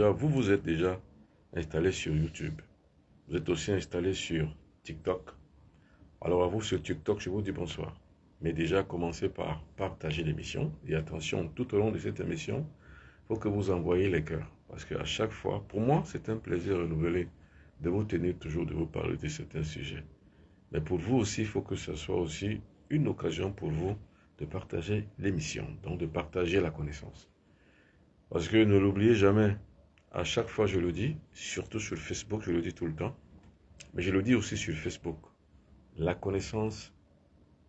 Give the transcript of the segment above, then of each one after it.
Vous, vous êtes déjà installé sur YouTube. Vous êtes aussi installé sur TikTok. Alors à vous sur TikTok, je vous dis bonsoir. Mais déjà, commencez par partager l'émission. Et attention, tout au long de cette émission, il faut que vous envoyiez les cœurs. Parce qu'à chaque fois, pour moi, c'est un plaisir renouvelé de vous tenir toujours, de vous parler de certains sujets. Mais pour vous aussi, il faut que ce soit aussi une occasion pour vous de partager l'émission. Donc de partager la connaissance. Parce que ne l'oubliez jamais, à chaque fois je le dis, surtout sur Facebook, je le dis tout le temps, mais je le dis aussi sur Facebook. La connaissance,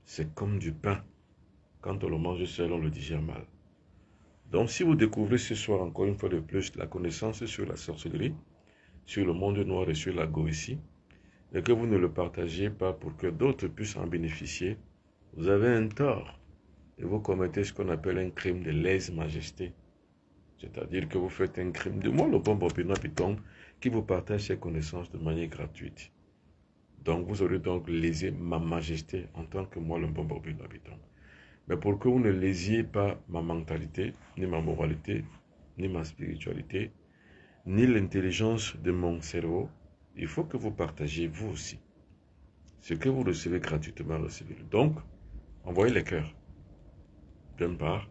c'est comme du pain. Quand on le mange seul, on le digère mal. Donc si vous découvrez ce soir encore une fois de plus la connaissance sur la sorcellerie, sur le monde noir et sur la goétie, et que vous ne le partagez pas pour que d'autres puissent en bénéficier, vous avez un tort. Et vous commettez ce qu'on appelle un crime de lèse-majesté. C'est-à-dire que vous faites un crime de moi, le bon Bobino Piton, qui vous partage ses connaissances de manière gratuite. Donc vous aurez donc lésé ma majesté en tant que moi, le bon Bobino Piton. Mais pour que vous ne lésiez pas ma mentalité, ni ma moralité, ni ma spiritualité, ni l'intelligence de mon cerveau, il faut que vous partagiez vous aussi. Ce que vous recevez gratuitement, recevez-le. Donc, envoyez les cœurs. D'une part,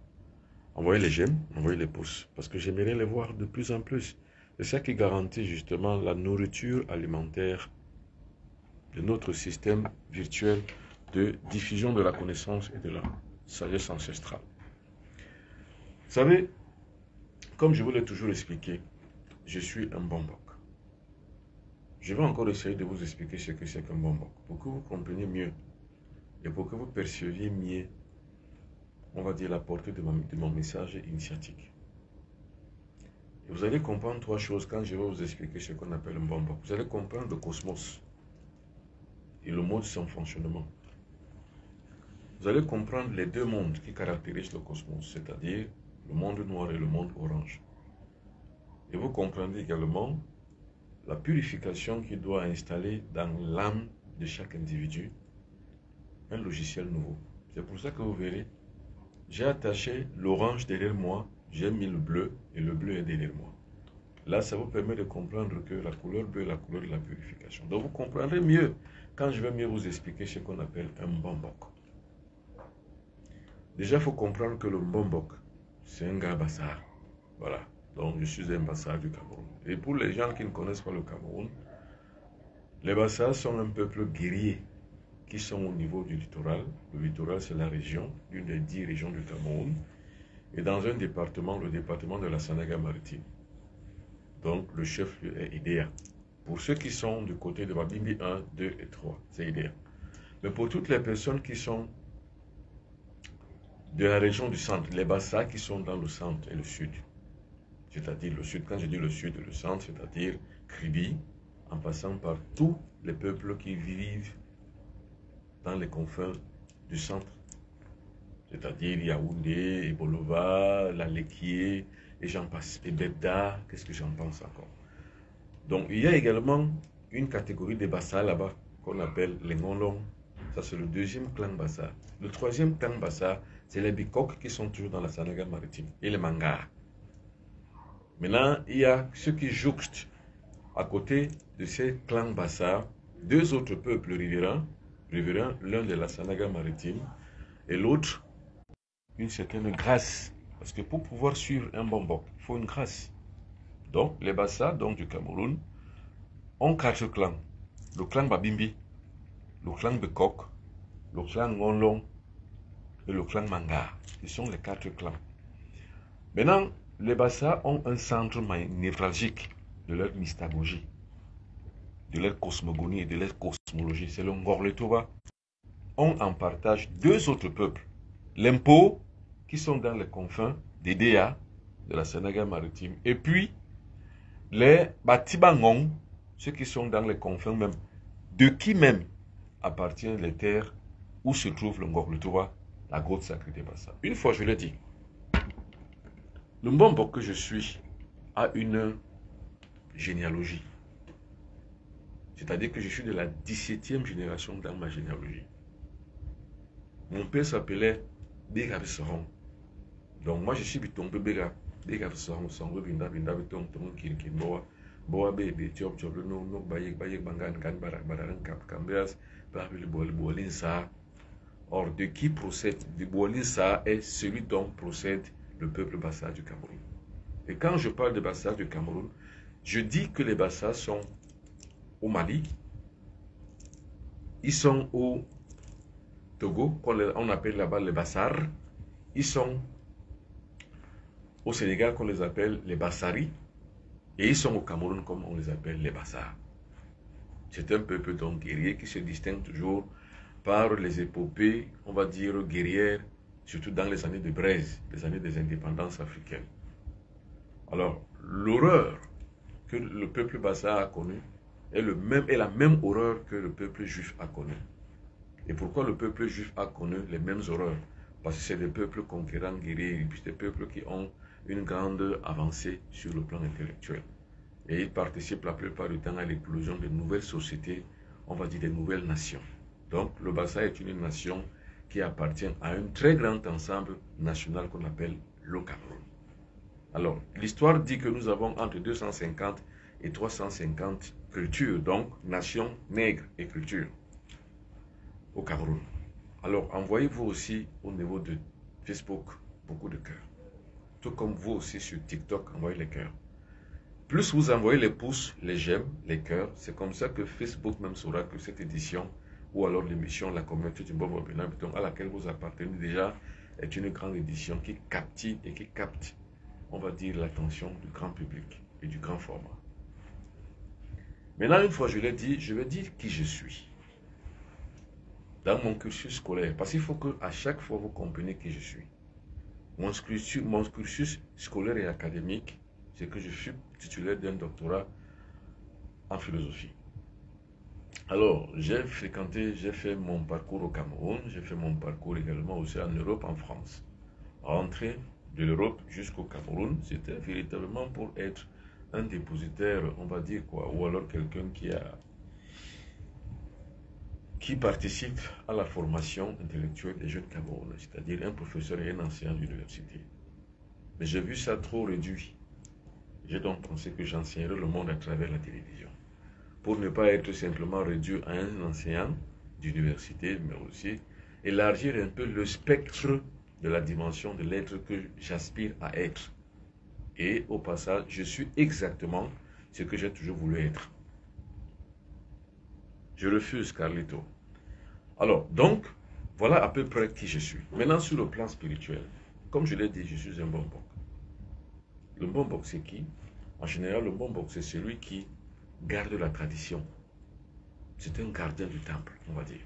envoyez les j'aime, envoyez les pouces, parce que j'aimerais les voir de plus en plus. C'est ça qui garantit justement la nourriture alimentaire de notre système virtuel de diffusion de la connaissance et de la sagesse ancestrale. Vous savez, comme je vous l'ai toujours expliqué, je suis un bombok. Je vais encore essayer de vous expliquer ce que c'est qu'un bombok, pour que vous compreniez mieux et pour que vous perceviez mieux, on va dire, la portée de mon message initiatique. Et vous allez comprendre trois choses quand je vais vous expliquer ce qu'on appelle un bombok. Vous allez comprendre le cosmos et le mode de son fonctionnement. Vous allez comprendre les deux mondes qui caractérisent le cosmos, c'est-à-dire le monde noir et le monde orange. Et vous comprendrez également la purification qui doit installer dans l'âme de chaque individu un logiciel nouveau. C'est pour ça que vous verrez, j'ai attaché l'orange derrière moi, j'ai mis le bleu et le bleu est derrière moi. Là, ça vous permet de comprendre que la couleur bleue est la couleur de la purification. Donc vous comprendrez mieux quand je vais mieux vous expliquer ce qu'on appelle un bombok. Déjà, il faut comprendre que le bombok, c'est un gars bassard. Voilà. Donc, je suis un bassard du Cameroun. Et pour les gens qui ne connaissent pas le Cameroun, les bassards sont un peuple guerrier qui sont au niveau du littoral. Le littoral, c'est la région, l'une des 10 régions du Cameroun. Et dans un département, le département de la Sanaga-Maritime. Donc, le chef-lieu est Idéa. Pour ceux qui sont du côté de Babimbi 1, 2 et 3, c'est Idéa. Mais pour toutes les personnes qui sont de la région du centre, les Bassas qui sont dans le centre et le sud, c'est-à-dire le sud, quand je dis le sud et le centre, c'est-à-dire Kribi, en passant par tous les peuples qui vivent dans les confins du centre, c'est-à-dire Yaoundé, Ebolova, La Lekié, et j'en passe, et Bebda, qu'est-ce que j'en pense encore. Donc il y a également une catégorie de Bassas là-bas qu'on appelle les Ngolong. Ça c'est le deuxième clan Bassa. Le troisième clan Bassa, c'est les Bikok qui sont toujours dans la Sanaga-Maritime et les Mangara. Maintenant, il y a ceux qui jouxtent à côté de ces clans Bassa, deux autres peuples riverains, l'un de la Sanaga-Maritime et l'autre une certaine grâce. Parce que pour pouvoir suivre un bombok, il faut une grâce. Donc, les Bassa, donc du Cameroun, ont 4 clans. Le clan Babimbi, le clan Bekok, le clan Ngonlong et le clan Manga. Ce sont les 4 clans. Maintenant, les Bassa ont un centre névralgique de leur mystagogie, de leur cosmogonie et de leur cosmologie. C'est le Ngorletova. On en partage deux autres peuples. L'Impo, qui sont dans les confins des Déa, de la Sénégal-Maritime, et puis les Batibangong, ceux qui sont dans les confins même, de qui même appartiennent les terres où se trouve le Ngorletova, la grotte sacrée des Bassa. Une fois, je l'ai dit, le Mbombok que je suis a une généalogie. C'est-à-dire que je suis de la 17e génération dans ma généalogie. Mon père s'appelait Bega Bissaron. Donc moi je suis Bitombe Bega. Dès qu'il s'en binda binda bitong tong kin boa boa baby job job no bayek bangan kan baran kap cambias par le bolin ça. Or de qui procède du bolin ça est celui dont procède le peuple bassa du Cameroun. Et quand je parle de bassa du Cameroun, je dis que les bassas sont au Mali, ils sont au Togo, qu'on appelle là-bas les bassars, ils sont au Sénégal qu'on les appelle les Bassaris, et ils sont au Cameroun comme on les appelle les Bassars. C'est un peuple donc guerrier qui se distingue toujours par les épopées, on va dire guerrières, surtout dans les années de braise, les années des indépendances africaines. Alors, l'horreur que le peuple Bassar a connue est la même horreur que le peuple juif a connue. Et pourquoi le peuple juif a connu les mêmes horreurs? Parce que c'est des peuples conquérants, guerriers, et puis des peuples qui ont une grande avancée sur le plan intellectuel. Et ils participent la plupart du temps à l'éclosion de nouvelles sociétés, on va dire des nouvelles nations. Donc le Bassa est une nation qui appartient à un très grand ensemble national qu'on appelle le Cameroun. Alors, l'histoire dit que nous avons entre 250 et 350 cultures, donc nations nègres et cultures au Cameroun. Alors, envoyez-vous aussi au niveau de Facebook beaucoup de cœurs. Tout comme vous aussi sur TikTok, envoyez les cœurs. Plus vous envoyez les pouces, les j'aime, les cœurs, c'est comme ça que Facebook même saura que cette édition ou alors l'émission La Communauté du Bobo Benabiton à laquelle vous appartenez déjà est une grande édition qui captive et qui capte, on va dire, l'attention du grand public et du grand format. Maintenant, une fois je l'ai dit, je vais dire qui je suis dans mon cursus scolaire, parce qu'il faut qu'à chaque fois vous compreniez qui je suis. Mon cursus scolaire et académique, c'est que je suis titulaire d'un doctorat en philosophie. Alors, j'ai fait mon parcours au Cameroun, j'ai fait mon parcours également aussi en Europe, en France. Rentrer de l'Europe jusqu'au Cameroun, c'était véritablement pour être un dépositaire, on va dire quoi, ou alors quelqu'un qui participe à la formation intellectuelle des jeunes Camerounais, c'est-à-dire un professeur et un enseignant d'université. Mais j'ai vu ça trop réduit. J'ai donc pensé que j'enseignerais le monde à travers la télévision, pour ne pas être simplement réduit à un enseignant d'université, mais aussi élargir un peu le spectre de la dimension de l'être que j'aspire à être. Et au passage, je suis exactement ce que j'ai toujours voulu être. Je refuse, Carlito. Alors, donc, voilà à peu près qui je suis. Maintenant, sur le plan spirituel, comme je l'ai dit, je suis un Mbombok. Le Mbombok, c'est qui? En général, le Mbombok, c'est celui qui garde la tradition. C'est un gardien du temple, on va dire.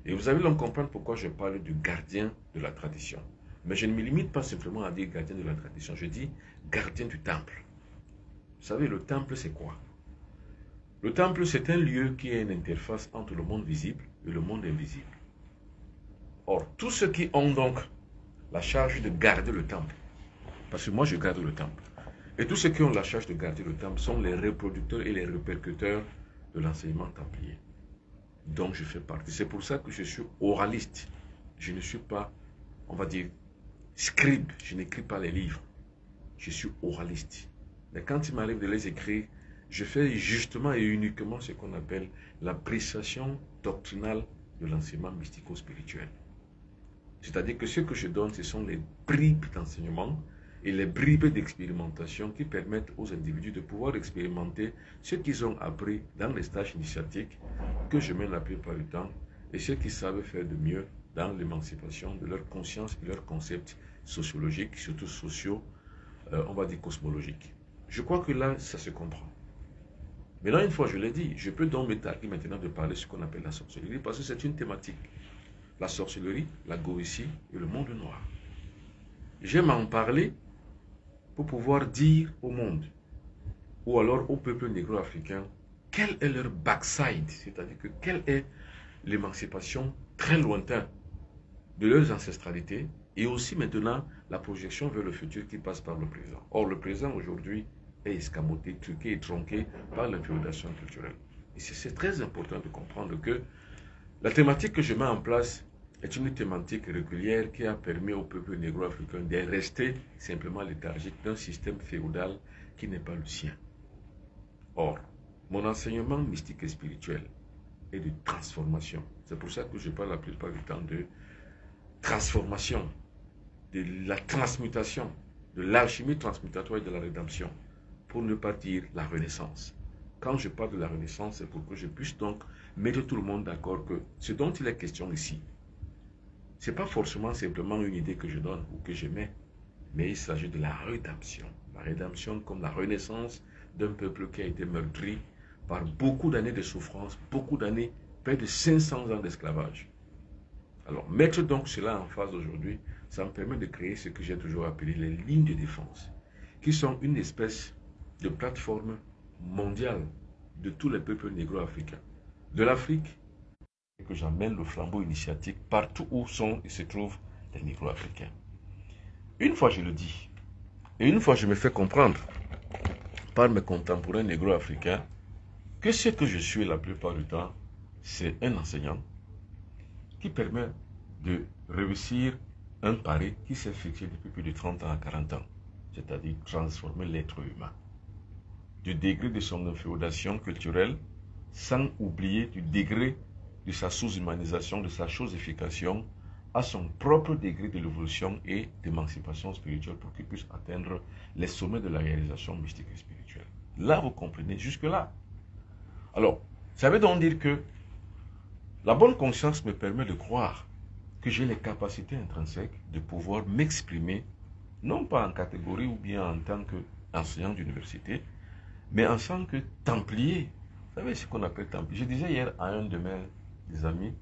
Et vous allez donc comprendre pourquoi je parle du gardien de la tradition. Mais je ne me limite pas simplement à dire gardien de la tradition, je dis gardien du temple. Vous savez, le temple, c'est quoi? Le temple, c'est un lieu qui est une interface entre le monde visible et le monde invisible. Or, tous ceux qui ont donc la charge de garder le temple, parce que moi je garde le temple, et tous ceux qui ont la charge de garder le temple sont les reproducteurs et les répercuteurs de l'enseignement templier. Donc je fais partie. C'est pour ça que je suis oraliste. Je ne suis pas, on va dire, scribe. Je n'écris pas les livres. Je suis oraliste. Mais quand il m'arrive de les écrire, je fais justement et uniquement ce qu'on appelle l'appréciation doctrinale de l'enseignement mystico-spirituel. C'est-à-dire que ce que je donne, ce sont les bribes d'enseignement et les bribes d'expérimentation qui permettent aux individus de pouvoir expérimenter ce qu'ils ont appris dans les stages initiatiques que je mène la plupart du temps et ce qu'ils savent faire de mieux dans l'émancipation de leur conscience et leurs concepts sociologiques, surtout sociaux, on va dire cosmologiques. Je crois que là, ça se comprend. Maintenant, une fois je l'ai dit, je peux donc m'étaler maintenant de parler de ce qu'on appelle la sorcellerie parce que c'est une thématique. La sorcellerie, la goétie et le monde noir. J'aime en parler pour pouvoir dire au monde, ou alors au peuple négro-africain, quel est leur backside, c'est-à-dire que quelle est l'émancipation très lointaine de leurs ancestralités, et aussi maintenant la projection vers le futur qui passe par le présent. Or, le présent aujourd'hui est escamoté, truqué et tronqué par l'inféodation culturelle. Et c'est très important de comprendre que la thématique que je mets en place, est une thématique régulière qui a permis au peuple négro-africain de rester simplement léthargique d'un système féodal qui n'est pas le sien. Or, mon enseignement mystique et spirituel est de transformation. C'est pour ça que je parle la plupart du temps de transformation, de la transmutation, de l'alchimie transmutatoire et de la rédemption, pour ne pas dire la renaissance. Quand je parle de la renaissance, c'est pour que je puisse donc mettre tout le monde d'accord que ce dont il est question ici, ce n'est pas forcément simplement une idée que je donne ou que je mets, mais il s'agit de la rédemption. La rédemption comme la renaissance d'un peuple qui a été meurtri par beaucoup d'années de souffrance, beaucoup d'années, près de 500 ans d'esclavage. Alors, mettre donc cela en phase aujourd'hui, ça me permet de créer ce que j'ai toujours appelé les lignes de défense, qui sont une espèce de plateforme mondiale de tous les peuples négro-africains. De l'Afrique, et que j'emmène le flambeau initiatique partout où sont et se trouvent les négro-africains. Une fois je le dis, et une fois je me fais comprendre par mes contemporains négro-africains que ce que je suis la plupart du temps, c'est un enseignant qui permet de réussir un pari qui s'est fixé depuis plus de 30 ans à 40 ans, c'est-à-dire transformer l'être humain du degré de son inféodation culturelle sans oublier du degré de sa sous-humanisation, de sa chosification à son propre degré de l'évolution et d'émancipation spirituelle pour qu'il puisse atteindre les sommets de la réalisation mystique et spirituelle. Là, vous comprenez, jusque-là. Alors, ça veut donc dire que la bonne conscience me permet de croire que j'ai les capacités intrinsèques de pouvoir m'exprimer, non pas en catégorie ou bien en tant qu'enseignant d'université, mais en tant que templier. Vous savez ce qu'on appelle templier. Je disais hier à un de mes amis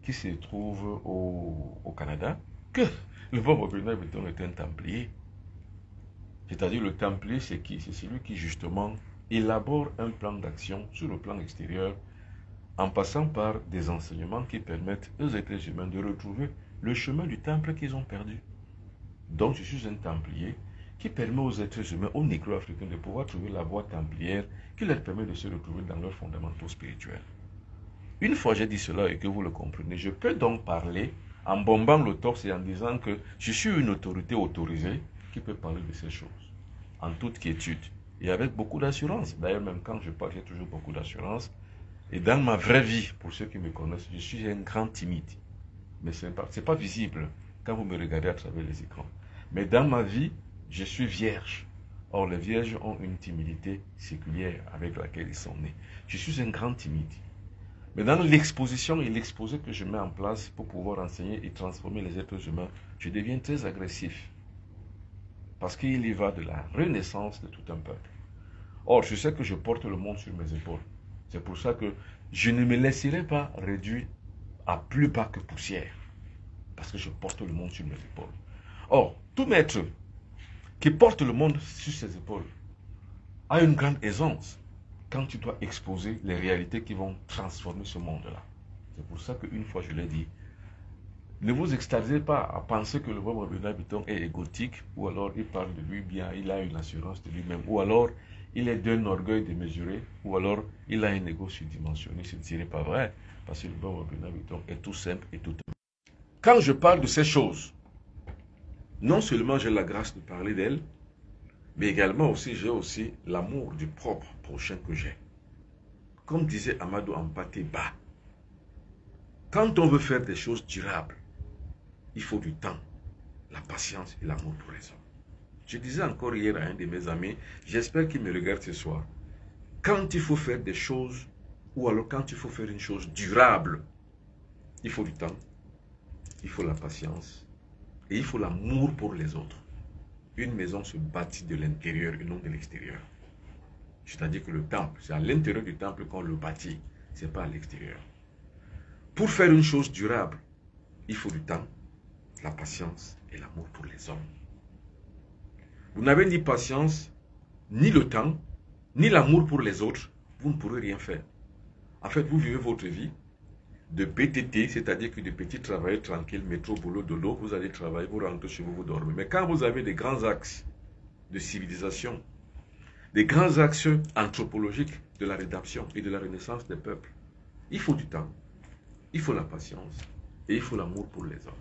qui se trouve au Canada que le pauvre Bernard Béton est un templier. C'est-à-dire le templier, c'est qui? C'est celui qui justement élabore un plan d'action sur le plan extérieur en passant par des enseignements qui permettent aux êtres humains de retrouver le chemin du temple qu'ils ont perdu. Donc je suis un templier qui permet aux êtres humains, aux négro-africains, de pouvoir trouver la voie templière qui leur permet de se retrouver dans leurs fondamentaux spirituels. Une fois j'ai dit cela et que vous le comprenez, je peux donc parler en bombant le torse et en disant que je suis une autorité autorisée qui peut parler de ces choses, en toute quiétude et avec beaucoup d'assurance. D'ailleurs, même quand je parle, j'ai toujours beaucoup d'assurance. Et dans ma vraie vie, pour ceux qui me connaissent, je suis un grand timide. Mais ce n'est pas visible quand vous me regardez à travers les écrans. Mais dans ma vie, je suis vierge. Or, les vierges ont une timidité séculière avec laquelle ils sont nés. Je suis un grand timide. Mais dans l'exposition et l'exposé que je mets en place pour pouvoir enseigner et transformer les êtres humains, je deviens très agressif. Parce qu'il y va de la renaissance de tout un peuple. Or, je sais que je porte le monde sur mes épaules. C'est pour ça que je ne me laisserai pas réduire à plus bas que poussière. Parce que je porte le monde sur mes épaules. Or, tout maître qui porte le monde sur ses épaules a une grande aisance quand tu dois exposer les réalités qui vont transformer ce monde-là. C'est pour ça qu'une fois je l'ai dit, ne vous extasiez pas à penser que le pauvre Bernard Béton est égotique, ou alors il parle de lui bien, il a une assurance de lui-même, ou alors il est d'un orgueil démesuré, ou alors il a un ego surdimensionné. Ce n'est pas vrai, parce que le pauvre Bernard Béton est tout simple et tout humble. Quand je parle de ces choses, non seulement j'ai la grâce de parler d'elles, mais également aussi j'ai aussi l'amour du propre prochain que j'ai. Comme disait Amadou Hampâté Bâ, quand on veut faire des choses durables, il faut du temps, la patience et l'amour pour les hommes. Je disais encore hier à un de mes amis, j'espère qu'il me regarde ce soir, quand il faut faire des choses, ou alors quand il faut faire une chose durable, il faut du temps, il faut la patience et il faut l'amour pour les autres. Une maison se bâtit de l'intérieur et non de l'extérieur. C'est-à-dire que le temple, c'est à l'intérieur du temple qu'on le bâtit, ce n'est pas à l'extérieur. Pour faire une chose durable, il faut du temps, la patience et l'amour pour les hommes. Vous n'avez ni patience, ni le temps, ni l'amour pour les autres, vous ne pourrez rien faire. En fait, vous vivez votre vie de PTT, c'est-à-dire que de petits travailleurs tranquilles, métro, boulot, dodo, vous allez travailler, vous rentrez chez vous, vous dormez. Mais quand vous avez des grands axes de civilisation, des grands axes anthropologiques de la rédemption et de la renaissance des peuples, il faut du temps, il faut la patience et il faut l'amour pour les hommes.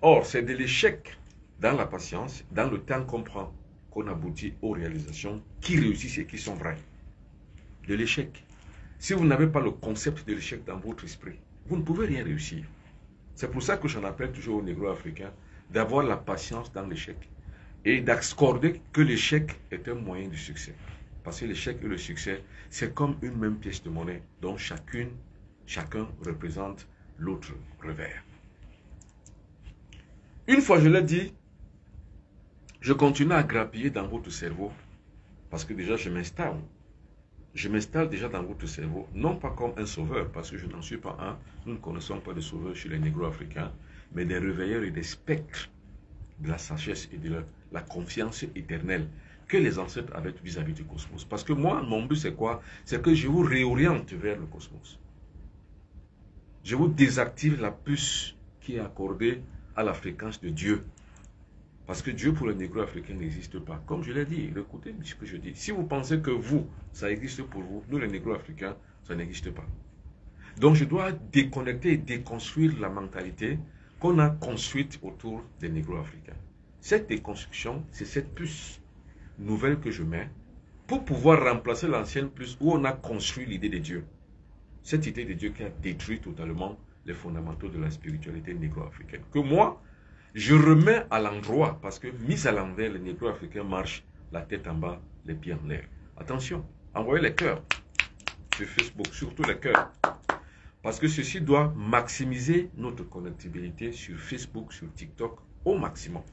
Or, c'est de l'échec dans la patience, dans le temps qu'on prend, qu'on aboutit aux réalisations qui réussissent et qui sont vraies. De l'échec. Si vous n'avez pas le concept de l'échec dans votre esprit, vous ne pouvez rien réussir. C'est pour ça que j'en appelle toujours aux négro-africains d'avoir la patience dans l'échec et d'accorder que l'échec est un moyen du succès. Parce que l'échec et le succès, c'est comme une même pièce de monnaie dont chacun représente l'autre revers. Une fois je l'ai dit, je continue à grappiller dans votre cerveau parce que déjà je m'installe. Je m'installe déjà dans votre cerveau, non pas comme un sauveur, parce que je n'en suis pas un. Nous ne connaissons pas de sauveurs chez les négro-africains, mais des réveilleurs et des spectres de la sagesse et de la confiance éternelle que les ancêtres avaient vis-à-vis du cosmos. Parce que moi, mon but c'est quoi? C'est que je vous réoriente vers le cosmos. Je vous désactive la puce qui est accordée à la fréquence de Dieu. Parce que Dieu pour les négro-africains n'existe pas. Comme je l'ai dit, écoutez ce que je dis. Si vous pensez que vous, ça existe pour vous, nous les négro-africains, ça n'existe pas. Donc je dois déconnecter et déconstruire la mentalité qu'on a construite autour des négro-africains. Cette déconstruction, c'est cette puce nouvelle que je mets pour pouvoir remplacer l'ancienne puce où on a construit l'idée de Dieu. Cette idée de Dieu qui a détruit totalement les fondamentaux de la spiritualité négro-africaine. Que moi, je remets à l'endroit, parce que mis à l'envers, les négro-africains marchent la tête en bas, les pieds en l'air. Attention, envoyez les cœurs sur Facebook, surtout les cœurs. Parce que ceci doit maximiser notre connectibilité sur Facebook, sur TikTok au maximum.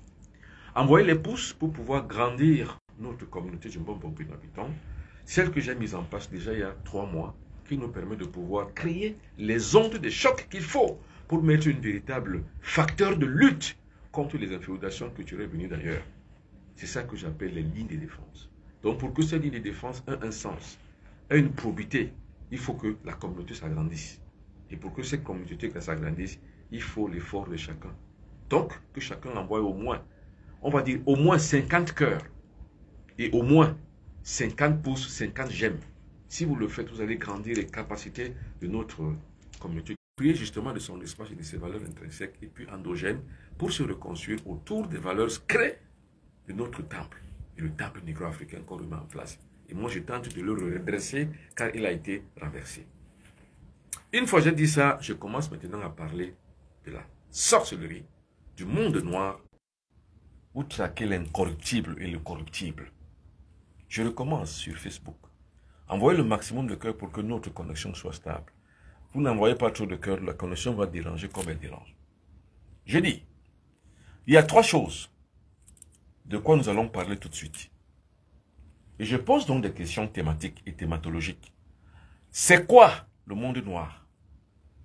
Envoyez les pouces pour pouvoir grandir notre communauté de Mbombo Habitants, celle que j'ai mise en place déjà il y a 3 mois, qui nous permet de pouvoir créer les ondes de choc qu'il faut pour mettre un véritable facteur de lutte contre les inféodations culturelles venues d'ailleurs. C'est ça que j'appelle les lignes de défense. Donc pour que ces lignes de défense aient un sens, aient une probité, il faut que la communauté s'agrandisse. Et pour que cette communauté s'agrandisse, il faut l'effort de chacun. Donc que chacun envoie au moins, on va dire au moins 50 cœurs et au moins 50 pouces, 50 j'aime. Si vous le faites, vous allez grandir les capacités de notre communauté. Prier justement de son espace et de ses valeurs intrinsèques et puis endogènes pour se reconstruire autour des valeurs sacrées de notre temple. Et le temple négro-africain qu'on remet en place. Et moi, je tente de le redresser car il a été renversé. Une fois j'ai dit ça, je commence maintenant à parler de la sorcellerie, du monde noir, où traquer l'incorruptible et le corruptible. Je recommence sur Facebook. Envoyez le maximum de cœur pour que notre connexion soit stable. Vous n'envoyez pas trop de cœur, la connexion va déranger comme elle dérange. Je dis, il y a 3 choses de quoi nous allons parler tout de suite. Et je pose donc des questions thématiques et thématologiques. C'est quoi le monde noir?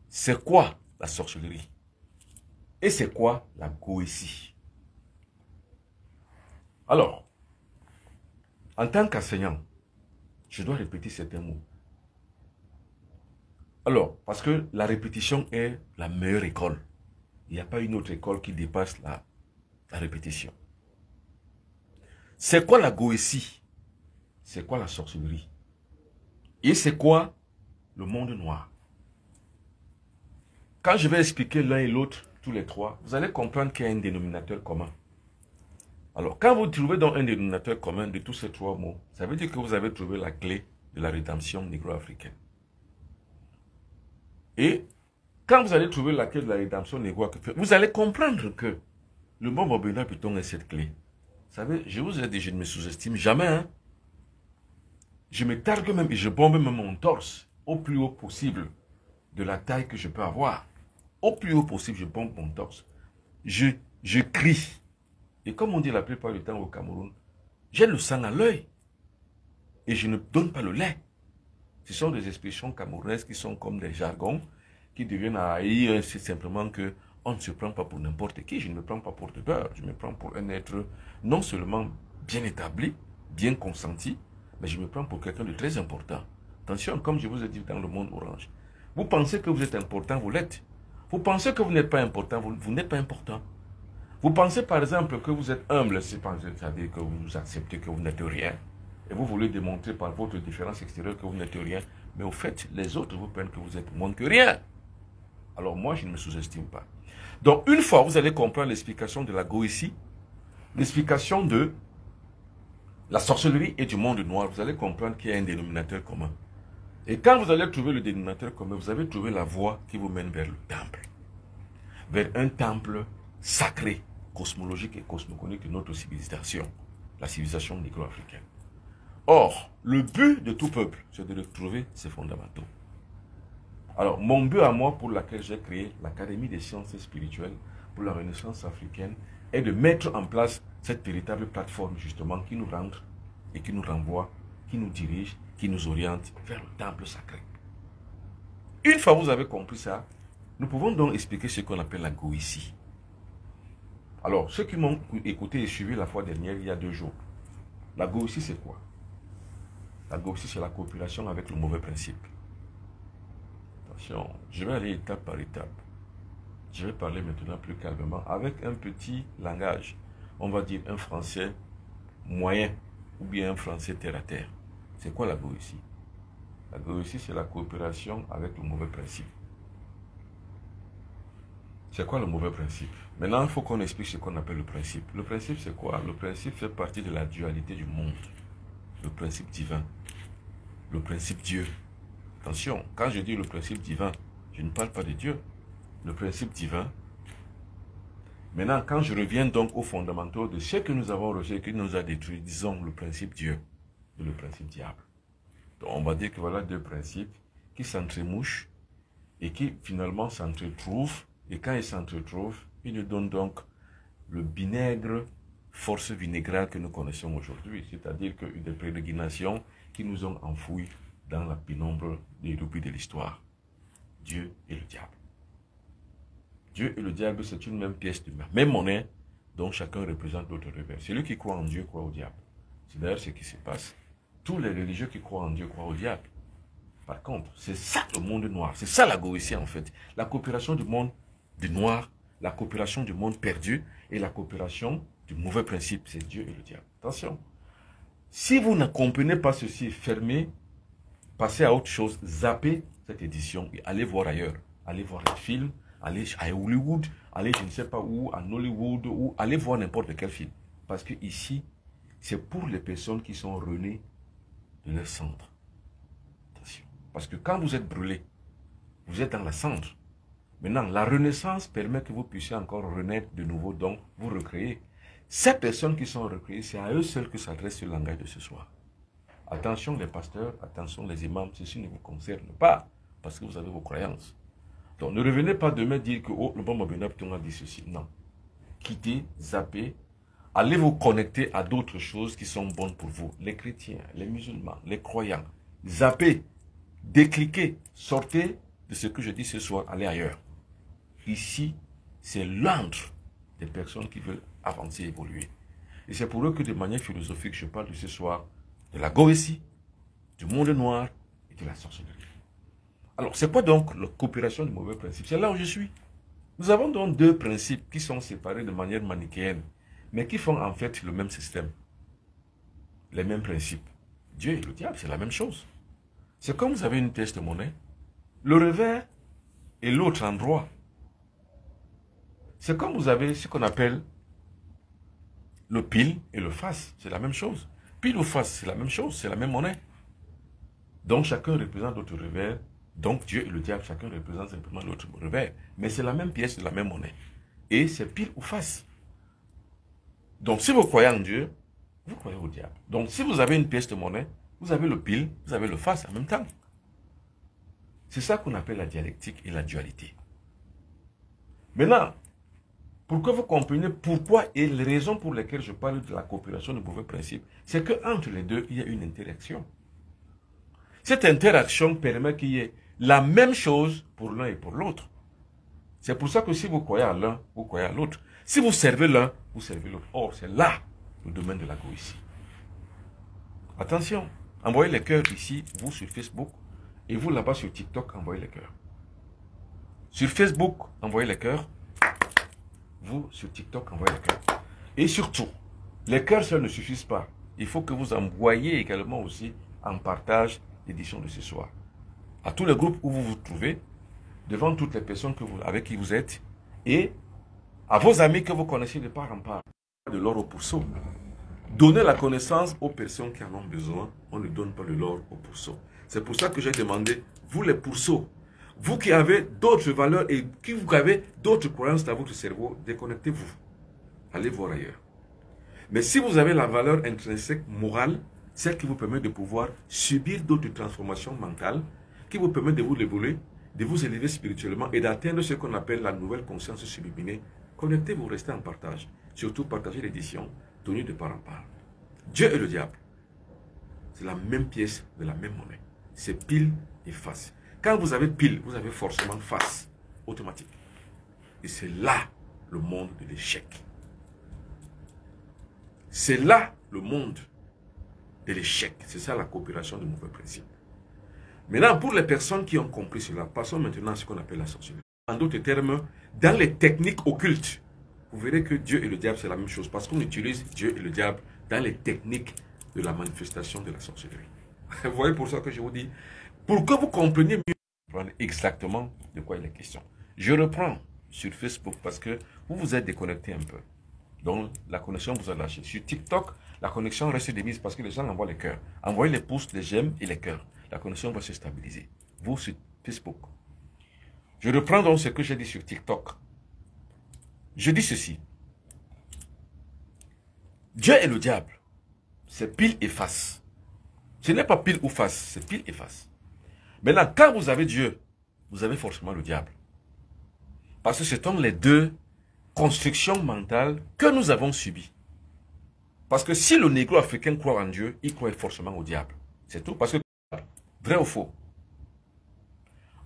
C'est quoi la sorcellerie? Et c'est quoi la goétie? Alors, en tant qu'enseignant, je dois répéter certains mots. Alors, parce que la répétition est la meilleure école. Il n'y a pas une autre école qui dépasse la répétition. C'est quoi la goétie? C'est quoi la sorcellerie? Et c'est quoi le monde noir? Quand je vais expliquer l'un et l'autre, tous les 3, vous allez comprendre qu'il y a un dénominateur commun. Alors, quand vous trouvez donc un dénominateur commun de tous ces 3 mots, ça veut dire que vous avez trouvé la clé de la rédemption négro-africaine. Et quand vous allez trouver la clé de la rédemption négro-africaine, vous allez comprendre que le Mbombo Habitants est cette clé. Vous savez, je vous ai dit, je ne me sous-estime jamais. Hein? Je me targue même et je bombe même mon torse au plus haut possible de la taille que je peux avoir. Au plus haut possible, je bombe mon torse. Je crie. Et comme on dit la plupart du temps au Cameroun, j'ai le sang à l'œil. Et je ne donne pas le lait. Ce sont des expressions camerounaises qui sont comme des jargons, qui deviennent à haïr. C'est simplement que on ne se prend pas pour n'importe qui. Je ne me prends pas pour de beurre. Je me prends pour un être non seulement bien établi, bien consenti, mais je me prends pour quelqu'un de très important. Attention, comme je vous ai dit dans le monde orange. Vous pensez que vous êtes important, vous l'êtes. Vous pensez que vous n'êtes pas important, vous n'êtes pas important. Vous pensez par exemple que vous êtes humble, c'est-à-dire que vous acceptez que vous n'êtes rien. Et vous voulez démontrer par votre différence extérieure que vous n'êtes rien. Mais au fait, les autres vous prennent que vous êtes moins que rien. Alors moi, je ne me sous-estime pas. Donc, une fois vous allez comprendre l'explication de la Goétie, l'explication de la sorcellerie et du monde noir, vous allez comprendre qu'il y a un dénominateur commun. Et quand vous allez trouver le dénominateur commun, vous avez trouvé la voie qui vous mène vers le temple. Vers un temple sacré, cosmologique et cosmogonique de notre civilisation, la civilisation négro-africaine. Or, le but de tout peuple, c'est de retrouver ses fondamentaux. Alors, mon but à moi, pour laquelle j'ai créé l'Académie des sciences spirituelles pour la Renaissance africaine, est de mettre en place cette véritable plateforme, justement, qui nous rentre et qui nous renvoie, qui nous dirige, qui nous oriente vers le temple sacré. Une fois que vous avez compris ça, nous pouvons donc expliquer ce qu'on appelle la Goétie. Alors, ceux qui m'ont écouté et suivi la fois dernière, il y a 2 jours, la Goétie, c'est quoi? La Goétie, c'est la coopération avec le mauvais principe. Attention, je vais aller étape par étape. Je vais parler maintenant plus calmement, avec un petit langage. On va dire un français moyen, ou bien un français terre à terre. C'est quoi la Goétie? La Goétie, c'est la coopération avec le mauvais principe. C'est quoi le mauvais principe? Maintenant, il faut qu'on explique ce qu'on appelle le principe. Le principe, c'est quoi? Le principe fait partie de la dualité du monde. Le principe divin. Le principe Dieu. Attention, quand je dis le principe divin, je ne parle pas de Dieu. Le principe divin. Maintenant, quand je reviens donc aux fondamentaux de ce que nous avons rejeté, qui nous a détruit, disons le principe Dieu et le principe diable. Donc, on va dire que voilà 2 principes qui s'entremouchent et qui finalement s'entretrouvent. Et quand ils s'entretrouvent, ils nous donnent donc le vinaigre, force vinaigrale que nous connaissons aujourd'hui. C'est-à-dire que des pérégrinations qui nous ont enfouis dans la pénombre des rubriques de l'histoire. Dieu et le diable. Dieu et le diable, c'est une même pièce de même monnaie dont chacun représente l'autre revers. Celui qui croit en Dieu croit au diable. C'est d'ailleurs ce qui se passe. Tous les religieux qui croient en Dieu croient au diable. Par contre, c'est ça le monde noir. C'est ça la Goétie en fait. La coopération du monde du noir, la coopération du monde perdu et la coopération du mauvais principe, c'est Dieu et le diable. Attention. Si vous ne comprenez pas ceci, fermez, passez à autre chose, zappez cette édition et allez voir ailleurs. Allez voir les films, allez à Hollywood, allez je ne sais pas où, à Hollywood, ou allez voir n'importe quel film. Parce que ici, c'est pour les personnes qui sont renées de leur centre. Attention. Parce que quand vous êtes brûlé, vous êtes dans la cendre. Maintenant, la renaissance permet que vous puissiez encore renaître de nouveau, donc vous recréer. Ces personnes qui sont recréées, c'est à eux seuls que s'adresse ce langage de ce soir. Attention les pasteurs, attention les imams, ceci ne vous concerne pas, parce que vous avez vos croyances. Donc ne revenez pas demain dire que oh, le bon Mabinab a dit ceci. Non. Quittez, zappez, allez vous connecter à d'autres choses qui sont bonnes pour vous. Les chrétiens, les musulmans, les croyants. Zappez, décliquez, sortez de ce que je dis ce soir, allez ailleurs. Ici, c'est l'antre des personnes qui veulent avancer, évoluer. Et c'est pour eux que de manière philosophique, je parle de ce soir de la Goétie, du monde noir et de la sorcellerie. Alors, c'est quoi donc la coopération du mauvais principe? C'est là où je suis. Nous avons donc 2 principes qui sont séparés de manière manichéenne, mais qui font en fait le même système, les mêmes principes. Dieu et le diable, c'est la même chose. C'est comme vous avez une pièce de monnaie, le revers et l'autre endroit. C'est comme vous avez ce qu'on appelle le pile et le face, c'est la même chose. Pile ou face, c'est la même chose, c'est la même monnaie. Donc chacun représente l'autre revers. Donc Dieu et le diable, chacun représente simplement l'autre revers. Mais c'est la même pièce de la même monnaie. Et c'est pile ou face. Donc si vous croyez en Dieu, vous croyez au diable. Donc si vous avez une pièce de monnaie, vous avez le pile, vous avez le face en même temps. C'est ça qu'on appelle la dialectique et la dualité. Maintenant, pour que vous compreniez pourquoi et les raisons pour lesquelles je parle de la coopération de mauvais principe, c'est qu'entre les deux, il y a une interaction. Cette interaction permet qu'il y ait la même chose pour l'un et pour l'autre. C'est pour ça que si vous croyez à l'un, vous croyez à l'autre. Si vous servez l'un, vous servez l'autre. Or, c'est là le domaine de la Goétie. Attention, envoyez les cœurs ici, vous sur Facebook, et vous là-bas sur TikTok, envoyez les cœurs. Sur Facebook, envoyez les cœurs. Vous, sur TikTok, envoyez les cœurs. Et surtout, les cœurs seuls ne suffisent pas. Il faut que vous envoyiez également aussi en partage l'édition de ce soir. À tous les groupes où vous vous trouvez, devant toutes les personnes avec qui vous êtes et à vos amis que vous connaissez de part en part. De l'or au pourceau. Donnez la connaissance aux personnes qui en ont besoin. On ne donne pas de l'or au pourceau. C'est pour ça que j'ai demandé, vous les pourceaux, vous qui avez d'autres valeurs et qui vous avez d'autres croyances dans votre cerveau, déconnectez-vous. Allez voir ailleurs. Mais si vous avez la valeur intrinsèque morale, celle qui vous permet de pouvoir subir d'autres transformations mentales, qui vous permet de vous évoluer, de vous élever spirituellement et d'atteindre ce qu'on appelle la nouvelle conscience subliminée, connectez-vous, restez en partage. Surtout partagez l'édition, tenue de part en part. Dieu et le diable, c'est la même pièce de la même monnaie. C'est pile et face. Quand vous avez pile, vous avez forcément face, automatique. Et c'est là le monde de l'échec. C'est là le monde de l'échec. C'est ça la coopération de mauvais principes. Maintenant, pour les personnes qui ont compris cela, passons maintenant à ce qu'on appelle la sorcellerie. En d'autres termes, dans les techniques occultes, vous verrez que Dieu et le diable, c'est la même chose. Parce qu'on utilise Dieu et le diable dans les techniques de la manifestation de la sorcellerie. Vous voyez, pour ça que je vous dis, pour que vous compreniez mieux exactement de quoi il est question. Je reprends sur Facebook parce que vous vous êtes déconnecté un peu. Donc, la connexion vous a lâché. Sur TikTok, la connexion reste démise parce que les gens envoient les cœurs. Envoyez les pouces, les j'aime et les cœurs. La connexion va se stabiliser. Vous, sur Facebook. Je reprends donc ce que j'ai dit sur TikTok. Je dis ceci. Dieu et le diable, c'est pile et face. Ce n'est pas pile ou face, c'est pile et face. Maintenant, quand vous avez Dieu, vous avez forcément le diable. Parce que ce sont les deux constructions mentales que nous avons subies. Parce que si le négro africain croit en Dieu, il croit forcément au diable. C'est tout. Parce que, vrai ou faux?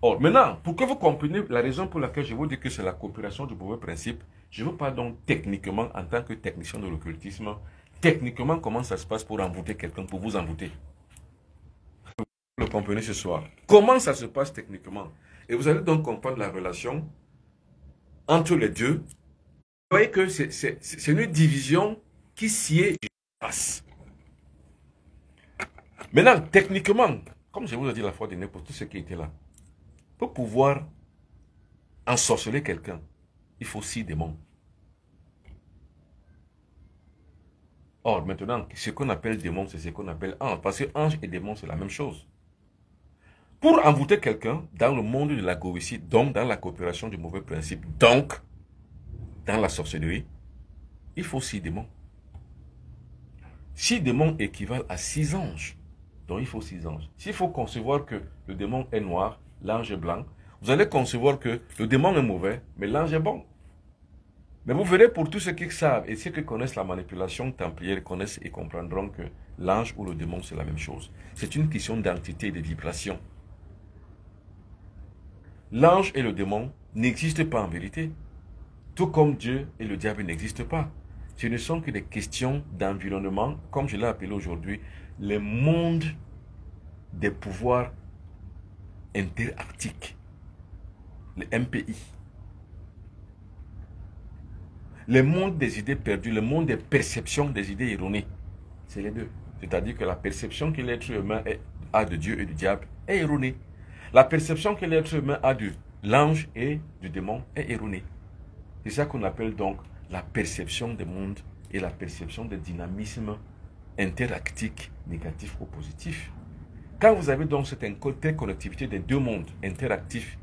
Or, maintenant, pour que vous compreniez la raison pour laquelle je vous dis que c'est la coopération du mauvais principe, je vous parle donc techniquement, en tant que technicien de l'occultisme, techniquement comment ça se passe pour envoûter quelqu'un, pour vous envoûter. Vous le comprenez ce soir. Comment ça se passe techniquement? Et vous allez donc comprendre la relation entre les deux. Vous voyez que c'est une division qui sied et passe. Maintenant, techniquement, comme je vous ai dit la fois dernière pour tous ceux qui étaient là, pour pouvoir ensorceler quelqu'un, il faut 6 démons. Or, maintenant, ce qu'on appelle démon, c'est ce qu'on appelle ange. Parce que ange et démon, c'est la même chose. Pour envoûter quelqu'un dans le monde de la goétie, donc dans la coopération du mauvais principe, donc dans la sorcellerie, il faut 6 démons. 6 démons équivalent à 6 anges. Donc il faut 6 anges. S'il faut concevoir que le démon est noir, l'ange est blanc, vous allez concevoir que le démon est mauvais, mais l'ange est bon. Mais vous verrez, pour tous ceux qui savent et ceux qui connaissent la manipulation templière, connaissent et comprendront que l'ange ou le démon, c'est la même chose. C'est une question d'entité et de vibration. L'ange et le démon n'existent pas en vérité. Tout comme Dieu et le diable n'existent pas. Ce ne sont que des questions d'environnement, comme je l'ai appelé aujourd'hui, les mondes des pouvoirs interarctiques, les MPI. Le monde des idées perdues, le monde des perceptions des idées erronées, c'est les deux. C'est-à-dire que la perception que l'être humain a de Dieu et du diable est erronée. La perception que l'être humain a de l'ange et du démon est erronée. C'est ça qu'on appelle donc la perception des mondes et la perception des dynamismes interactiques, négatifs ou positifs. Quand vous avez donc cette interconnectivité des deux mondes interactifs,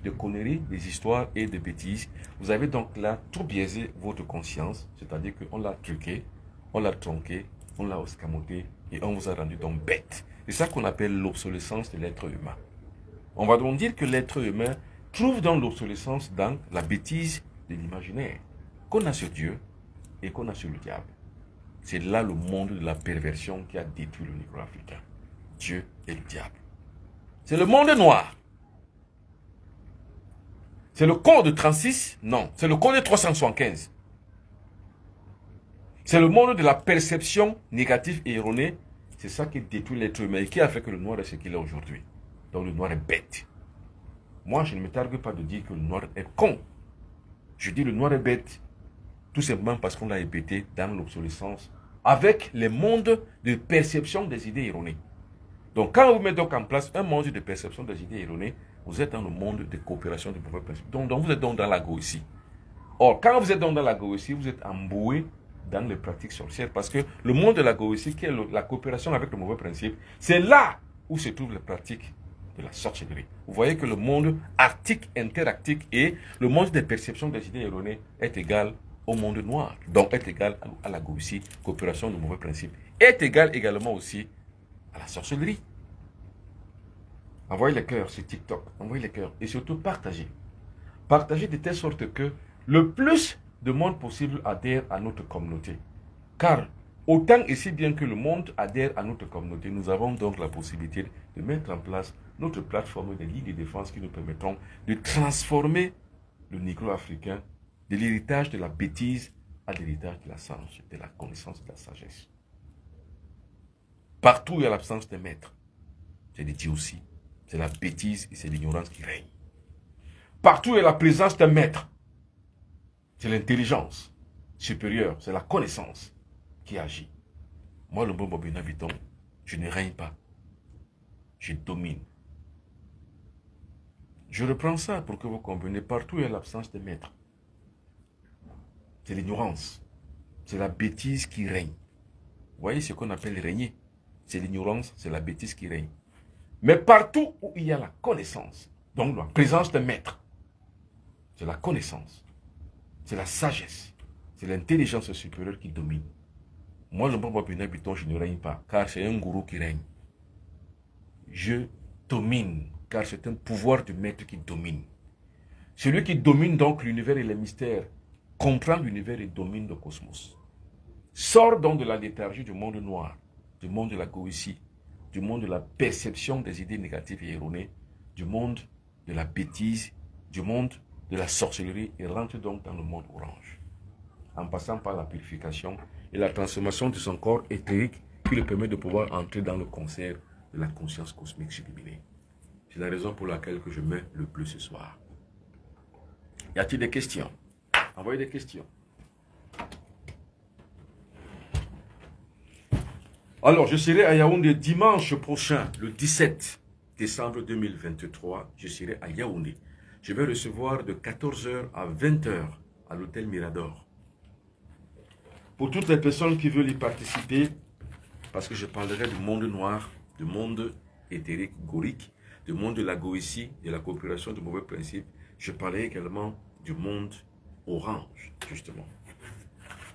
de conneries, des histoires et de bêtises, vous avez donc là tout biaisé votre conscience, c'est-à-dire qu'on l'a truqué, on l'a tronqué, on l'a escamoté et on vous a rendu donc bête. C'est ça qu'on appelle l'obsolescence de l'être humain. On va donc dire que l'être humain trouve donc l'obsolescence dans la bêtise de l'imaginaire qu'on a sur Dieu et qu'on a sur le diable. C'est là le monde de la perversion qui a détruit le négro africain. Dieu et le diable. C'est le monde noir. C'est le code de 36? Non, c'est le code de 375. C'est le monde de la perception négative et erronée. C'est ça qui détruit l'être humain et qui a fait que le noir est ce qu'il est aujourd'hui. Donc le noir est bête. Moi, je ne me targue pas de dire que le noir est con. Je dis le noir est bête tout simplement parce qu'on l'a hébété dans l'obsolescence avec les mondes de perception des idées erronées. Donc quand vous mettez donc en place un monde de perception des idées erronées, Vous êtes dans le monde de coopération de mauvais principes. Donc vous êtes donc dans la Goétie. Or, quand vous êtes donc dans la Goétie, vous êtes emboué dans les pratiques sorcières. Parce que le monde de la Goétie, qui est la coopération avec le mauvais principe, c'est là où se trouvent les pratiques de la sorcellerie. Vous voyez que le monde arctique, interactique et le monde des perceptions des idées erronées est égal au monde noir. Donc est égal à la Goétie, coopération de mauvais principe. Est égal également aussi à la sorcellerie. Envoyez les cœurs sur TikTok, envoyez les cœurs et surtout partagez. Partagez de telle sorte que le plus de monde possible adhère à notre communauté. Car autant et si bien que le monde adhère à notre communauté, nous avons donc la possibilité de mettre en place notre plateforme de ligues de défense qui nous permettront de transformer le négro-africain de l'héritage de la bêtise à l'héritage de la science, de la connaissance et de la sagesse. Partout où il y a l'absence de maître, c'est dit aussi, c'est la bêtise et c'est l'ignorance qui règne. Partout où il y a la présence d'un maître, c'est l'intelligence supérieure, c'est la connaissance qui agit. Moi, le bon Bobina Biton, je ne règne pas, je domine. Je reprends ça pour que vous compreniez. Partout où il y a l'absence de maître, c'est l'ignorance, c'est la bêtise qui règne. Vous voyez ce qu'on appelle régner, c'est l'ignorance, c'est la bêtise qui règne. Mais partout où il y a la connaissance, donc la présence de maître, c'est la connaissance, c'est la sagesse, c'est l'intelligence supérieure qui domine. Moi, le bon Bobina Biton, je ne règne pas, car c'est un gourou qui règne. Je domine, car c'est un pouvoir du maître qui domine. Celui qui domine donc l'univers et les mystères, comprend l'univers et domine le cosmos. Sort donc de la léthargie du monde noir, du monde de la Goétie, du monde de la perception des idées négatives et erronées, du monde de la bêtise, du monde de la sorcellerie et rentre donc dans le monde orange. En passant par la purification et la transformation de son corps éthérique qui lui permet de pouvoir entrer dans le concert de la conscience cosmique subliminée. C'est la raison pour laquelle que je mets le bleu ce soir. Y a-t-il des questions? Envoyez des questions. Alors, je serai à Yaoundé dimanche prochain, le 17 décembre 2023. Je serai à Yaoundé. Je vais recevoir de 14h à 20h à l'hôtel Mirador. Pour toutes les personnes qui veulent y participer, parce que je parlerai du monde noir, du monde éthérique, gorique, du monde de la Goétie, de la coopération de mauvais principes, je parlerai également du monde orange, justement.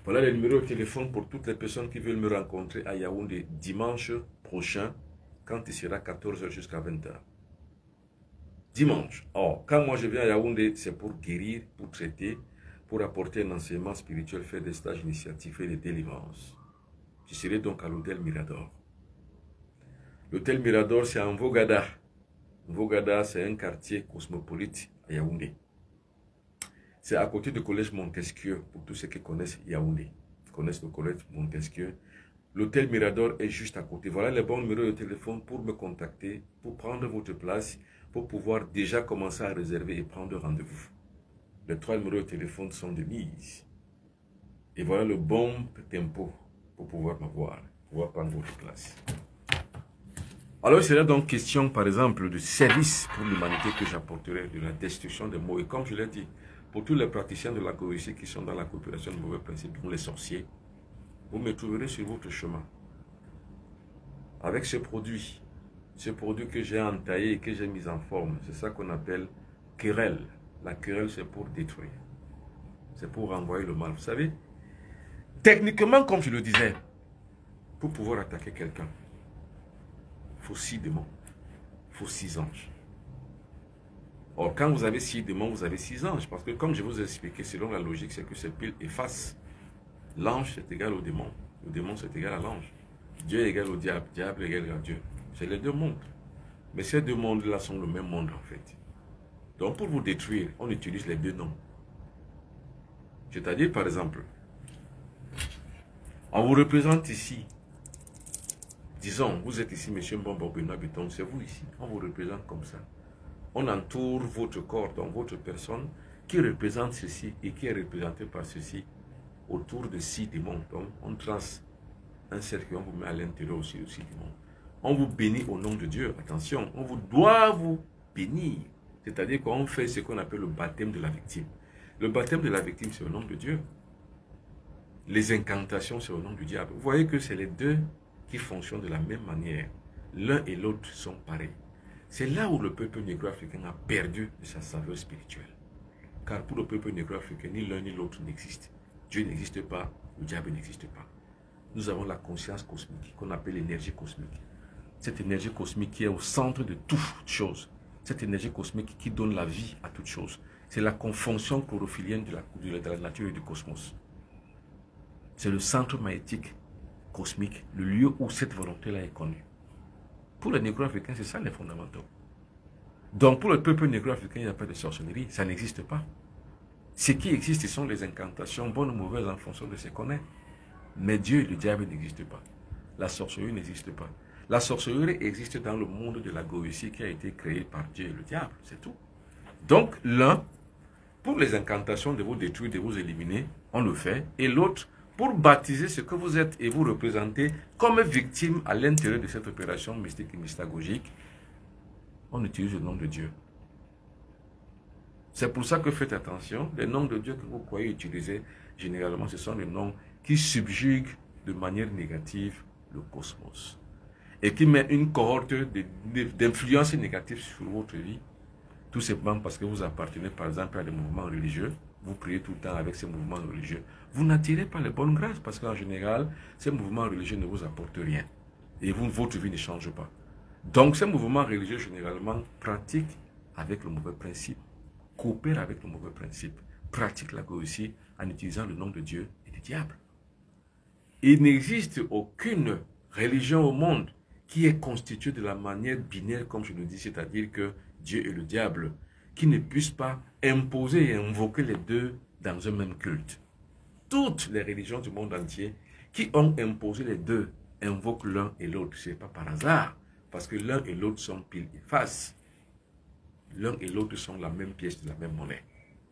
Voilà les numéros de téléphone pour toutes les personnes qui veulent me rencontrer à Yaoundé dimanche prochain, quand il sera 14h jusqu'à 20h. Dimanche. Or, quand moi je viens à Yaoundé, c'est pour guérir, pour traiter, pour apporter un enseignement spirituel, faire des stages initiatifs et des délivrances. Je serai donc à l'hôtel Mirador. L'hôtel Mirador, c'est à Mvogada. Mvogada, c'est un quartier cosmopolite à Yaoundé. C'est à côté du collège Montesquieu, pour tous ceux qui connaissent Yaoundé, connaissent le collège Montesquieu. L'hôtel Mirador est juste à côté. Voilà les bons numéros de téléphone pour me contacter, pour prendre votre place, pour pouvoir déjà commencer à réserver et prendre rendez-vous. Les 3 numéros de téléphone sont de mise. Et voilà le bon tempo pour pouvoir me voir, pouvoir prendre votre place. Alors, il serait donc question, par exemple, de service pour l'humanité que j'apporterai, de la destruction des mots. Et comme je l'ai dit, pour tous les praticiens de la Goétie qui sont dans la coopération de mauvais principes, dont les sorciers, vous me trouverez sur votre chemin. Avec ce produit que j'ai entaillé et que j'ai mis en forme, c'est ça qu'on appelle querelle. La querelle, c'est pour détruire. C'est pour renvoyer le mal. Vous savez, techniquement, comme je le disais, pour pouvoir attaquer quelqu'un, il faut 6 démons, il faut 6 anges. Or, quand vous avez 6 démons, vous avez 6 anges. Parce que comme je vous ai expliqué, selon la logique, c'est que c'est pile et face. L'ange, c'est égal au démon. Le démon, c'est égal à l'ange. Dieu est égal au diable. Diable est égal à Dieu. C'est les deux mondes. Mais ces deux mondes-là sont le même monde, en fait. Donc, pour vous détruire, on utilise les deux noms. C'est-à-dire, par exemple, on vous représente ici. Disons, vous êtes ici, monsieur Mbombo Benoît Béton, c'est vous ici. On vous représente comme ça. On entoure votre corps, donc votre personne, qui représente ceci et qui est représentée par ceci, autour de 6 démons. Donc, on trace un cercle, on vous met à l'intérieur aussi de 6 démons. On vous bénit au nom de Dieu. Attention, on vous doit vous bénir C'est-à-dire qu'on fait ce qu'on appelle le baptême de la victime. Le baptême de la victime, c'est au nom de Dieu. Les incantations, c'est au nom du diable. Vous voyez que c'est les deux qui fonctionnent de la même manière. L'un et l'autre sont pareils. C'est là où le peuple négro-africain a perdu de sa saveur spirituelle. Car pour le peuple négro-africain, ni l'un ni l'autre n'existe. Dieu n'existe pas, le diable n'existe pas. Nous avons la conscience cosmique, qu'on appelle l'énergie cosmique. Cette énergie cosmique qui est au centre de toute chose. Cette énergie cosmique qui donne la vie à toute chose. C'est la fonction chlorophyllienne de la nature et du cosmos. C'est le centre magnétique cosmique, le lieu où cette volonté-là est connue. Pour les négro-africains, c'est ça les fondamentaux. Donc pour le peuple négro-africain, il n'y a pas de sorcellerie, ça n'existe pas. Ce qui existe, ce sont les incantations, bonnes ou mauvaises en fonction de ce qu'on est. Mais Dieu et le diable n'existent pas. La sorcellerie n'existe pas. La sorcellerie existe dans le monde de la Goétie qui a été créé par Dieu et le diable, c'est tout. Donc l'un, pour les incantations de vous détruire, de vous éliminer, on le fait. Et l'autre, pour baptiser ce que vous êtes et vous représenter comme victime à l'intérieur de cette opération mystique et mystagogique, on utilise le nom de Dieu. C'est pour ça que faites attention, les noms de Dieu que vous croyez utiliser, généralement, ce sont les noms qui subjuguent de manière négative le cosmos et qui met une cohorte d'influences négatives sur votre vie, tout simplement parce que vous appartenez par exemple à des mouvements religieux, vous priez tout le temps avec ces mouvements religieux, vous n'attirez pas les bonnes grâces parce qu'en général, ces mouvements religieux ne vous apportent rien et votre vie ne change pas. Donc ces mouvements religieux généralement pratiquent avec le mauvais principe, coopèrent avec le mauvais principe, pratiquent la Goétie en utilisant le nom de Dieu et du diable. Il n'existe aucune religion au monde qui est constituée de la manière binaire, comme je le dis, c'est-à-dire que Dieu et le diable, qui ne puissent pas imposer et invoquer les deux dans un même culte. Toutes les religions du monde entier qui ont imposé les deux invoquent l'un et l'autre. Ce n'est pas par hasard, parce que l'un et l'autre sont pile et face. L'un et l'autre sont la même pièce de la même monnaie.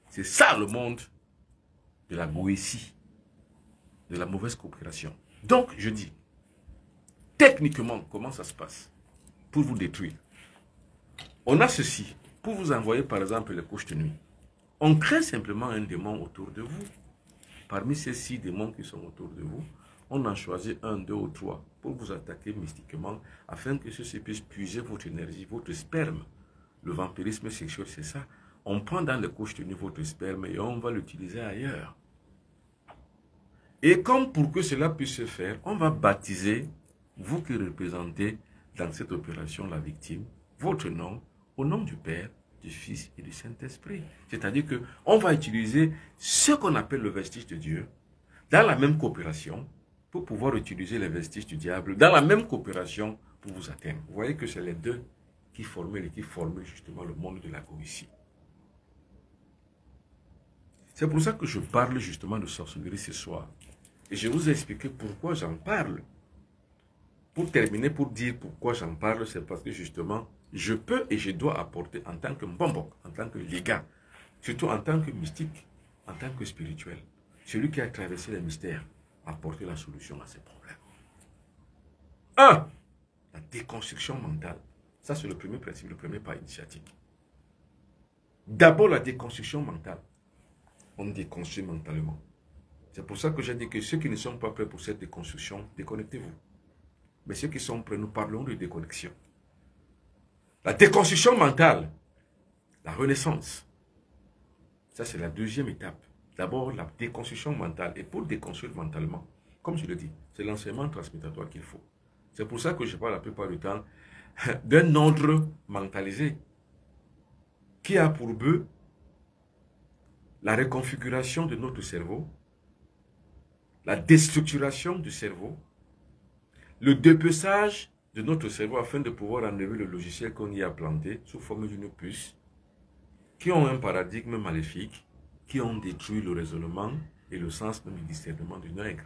C'est ça le monde de la Goétie, de la mauvaise coopération. Donc, je dis, techniquement, comment ça se passe pour vous détruire? On a ceci, pour vous envoyer par exemple les couches de nuit. On crée simplement un démon autour de vous. Parmi ces 6 démons qui sont autour de vous, on en choisit 1, 2 ou 3 pour vous attaquer mystiquement afin que ceci puisse puiser votre énergie, votre sperme. Le vampirisme sexuel, c'est ça. On prend dans les couches de nuit votre sperme et on va l'utiliser ailleurs. Et comme pour que cela puisse se faire, on va baptiser, vous qui représentez dans cette opération la victime, votre nom, au nom du Père, du Fils et du Saint-Esprit. C'est-à-dire qu'on va utiliser ce qu'on appelle le vestige de Dieu dans la même coopération pour pouvoir utiliser les vestiges du diable dans la même coopération pour vous atteindre. Vous voyez que c'est les deux qui formaient justement le monde de la Goétie. C'est pour ça que je parle justement de sorcellerie ce soir. Et je vous ai expliqué pourquoi j'en parle. Pour terminer, pour dire pourquoi j'en parle, c'est parce que justement, je peux et je dois apporter en tant que mbombo, en tant que légat, surtout en tant que mystique, en tant que spirituel, celui qui a traversé les mystères, apporter la solution à ces problèmes. 1. La déconstruction mentale. Ça, c'est le premier principe, le premier pas initiatique. D'abord, la déconstruction mentale. On déconstruit mentalement. C'est pour ça que j'ai dit que ceux qui ne sont pas prêts pour cette déconstruction, déconnectez-vous. Mais ceux qui sont prêts, nous parlons de déconnexion. La déconstruction mentale, la renaissance. Ça, c'est la deuxième étape. D'abord, la déconstruction mentale. Et pour déconstruire mentalement, comme je le dis, c'est l'enseignement transmutatoire qu'il faut. C'est pour ça que je parle la plupart du temps d'un ordre mentalisé qui a pour but la reconfiguration de notre cerveau, la déstructuration du cerveau, le dépeçage de notre cerveau afin de pouvoir enlever le logiciel qu'on y a planté sous forme d'une puce, qui ont un paradigme maléfique, qui ont détruit le raisonnement et le sens même du discernement du nègre.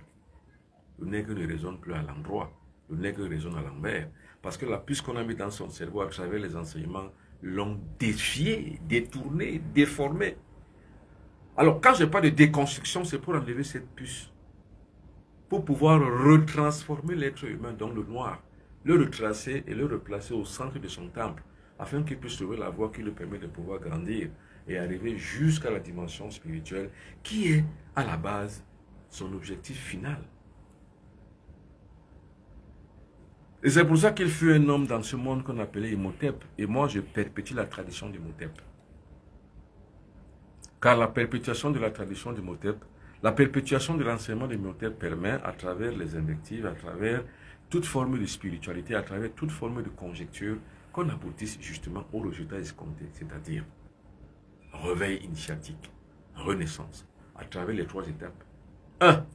Le nègre ne raisonne plus à l'endroit, le nègre raisonne à l'envers, parce que la puce qu'on a mis dans son cerveau à travers les enseignements l'ont défié, détourné, déformé. Alors quand je parle de déconstruction, c'est pour enlever cette puce, pour pouvoir retransformer l'être humain dans le noir, le retracer et le replacer au centre de son temple, afin qu'il puisse trouver la voie qui lui permet de pouvoir grandir et arriver jusqu'à la dimension spirituelle qui est à la base son objectif final. Et c'est pour ça qu'il fut un homme dans ce monde qu'on appelait Imhotep. Et moi, je perpétue la tradition d'Imhotep. Car la perpétuation de la tradition d'Imhotep, la perpétuation de l'enseignement d'Imhotep permet, à travers les invectives, à travers toute forme de spiritualité, à travers toute forme de conjecture, qu'on aboutisse justement au résultat escompté, c'est-à-dire réveil initiatique, renaissance, à travers les 3 étapes. 1.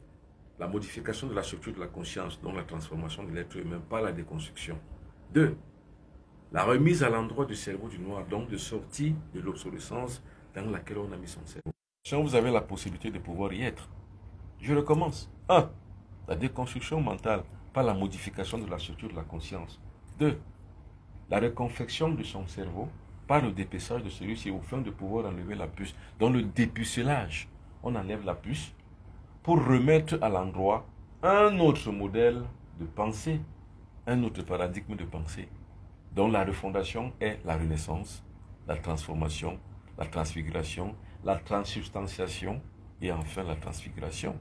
La modification de la structure de la conscience, donc la transformation de l'être humain par la déconstruction. 2. La remise à l'endroit du cerveau du noir, donc de sortie de l'obsolescence dans laquelle on a mis son cerveau. Si vous avez la possibilité de pouvoir y être, je recommence. 1. La déconstruction mentale par la modification de la structure de la conscience. 2. La reconfection de son cerveau par le dépeçage de celui-ci au fin de pouvoir enlever la puce. Dans le dépucelage, on enlève la puce pour remettre à l'endroit un autre modèle de pensée, un autre paradigme de pensée, dont la refondation est la renaissance, la transformation, la transfiguration, la transsubstantiation et enfin la transfiguration,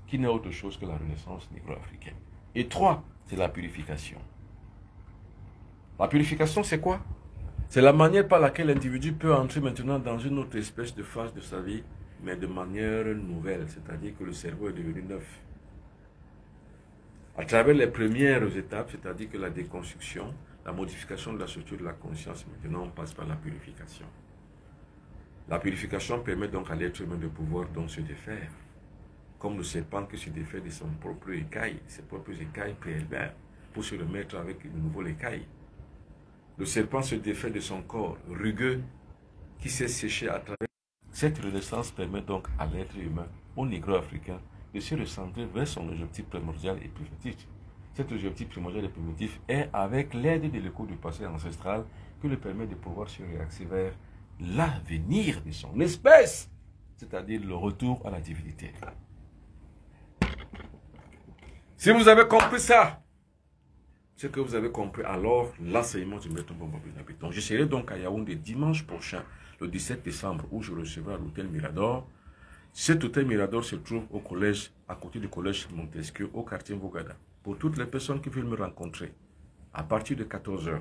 qui n'est autre chose que la renaissance négro-africaine. Et 3, c'est la purification. La purification, c'est quoi? C'est la manière par laquelle l'individu peut entrer maintenant dans une autre espèce de phase de sa vie, mais de manière nouvelle, c'est-à-dire que le cerveau est devenu neuf. À travers les premières étapes, c'est-à-dire que la déconstruction, la modification de la structure de la conscience, maintenant on passe par la purification. La purification permet donc à l'être humain de pouvoir donc se défaire, comme le serpent qui se défait de son propre écaille, ses propres écailles préalbaires, pour se remettre avec une nouvelle écaille. Le serpent se défait de son corps rugueux qui s'est séché à travers. Cette renaissance permet donc à l'être humain, au négro-africain, de se recentrer vers son objectif primordial et primitif. Cet objectif primordial et primitif est, avec l'aide de l'écho du passé ancestral, qui lui permet de pouvoir se réaxer vers l'avenir de son espèce, c'est-à-dire le retour à la divinité. Si vous avez compris ça, c'est que vous avez compris alors l'enseignement du maître Mbombo Benabi. Je serai donc à Yaoundé dimanche prochain, le 17 décembre, où je recevrai à l'hôtel Mirador. Cet hôtel Mirador se trouve au collège, à côté du collège Montesquieu, au quartier Mbogada. Pour toutes les personnes qui veulent me rencontrer, à partir de 14 h.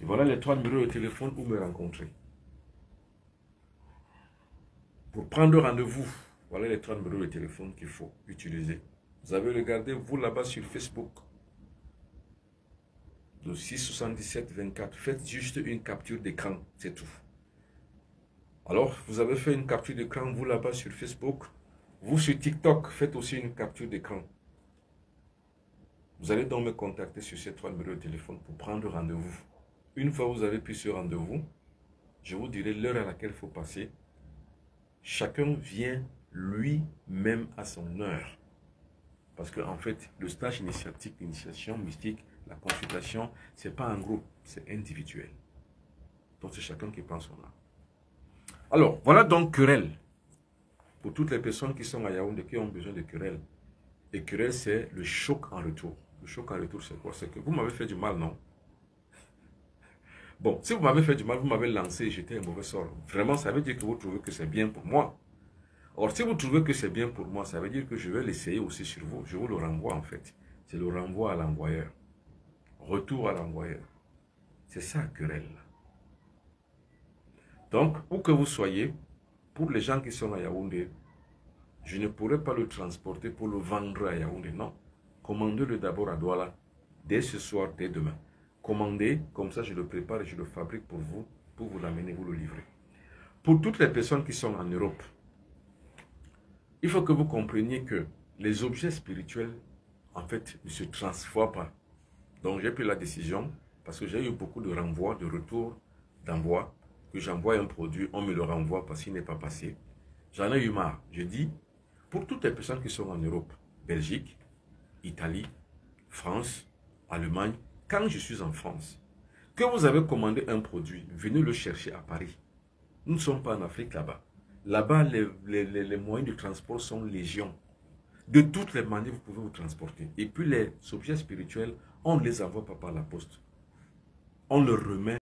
Et voilà les 3 numéros de téléphone où me rencontrer. Pour prendre rendez-vous, voilà les 3 numéros de téléphone qu'il faut utiliser. Vous avez regardé, vous là-bas sur Facebook, le 677 24. Faites juste une capture d'écran, c'est tout. Alors, vous avez fait une capture d'écran, vous là-bas sur Facebook. Vous sur TikTok, faites aussi une capture d'écran. Vous allez donc me contacter sur ces 3 numéros de téléphone pour prendre rendez-vous. Une fois que vous avez pris ce rendez-vous, je vous dirai l'heure à laquelle il faut passer. Chacun vient lui-même à son heure. Parce qu'en fait, le stage initiatique, l'initiation mystique, la consultation, ce n'est pas un groupe, c'est individuel. Donc c'est chacun qui prend son âme. Alors, voilà donc querelle. Pour toutes les personnes qui sont à Yaoundé, qui ont besoin de querelle. Et querelle, c'est le choc en retour. Le choc en retour, c'est quoi? C'est que vous m'avez fait du mal, non? Bon, si vous m'avez fait du mal, vous m'avez lancé et jeté un mauvais sort. Vraiment, ça veut dire que vous trouvez que c'est bien pour moi. Or, si vous trouvez que c'est bien pour moi, ça veut dire que je vais l'essayer aussi sur vous. Je vous le renvoie en fait. C'est le renvoi à l'envoyeur. Retour à l'envoyeur. C'est ça, querelle. Donc, où que vous soyez, pour les gens qui sont à Yaoundé, je ne pourrais pas le transporter pour le vendre à Yaoundé, non. Commandez-le d'abord à Douala, dès ce soir, dès demain. Commandez, comme ça je le prépare et je le fabrique pour vous l'amener, vous le livrer. Pour toutes les personnes qui sont en Europe, il faut que vous compreniez que les objets spirituels, en fait, ne se transforment pas. Donc j'ai pris la décision, parce que j'ai eu beaucoup de renvois, de retours, d'envoi, que j'envoie un produit, on me le renvoie parce qu'il n'est pas passé. J'en ai eu marre. Je dis, pour toutes les personnes qui sont en Europe, Belgique, Italie, France, Allemagne, quand je suis en France, que vous avez commandé un produit, venez le chercher à Paris. Nous ne sommes pas en Afrique là-bas. Là-bas, les moyens de transport sont légion. De toutes les manières, vous pouvez vous transporter. Et puis les objets spirituels, on ne les envoie pas par la poste. On le remet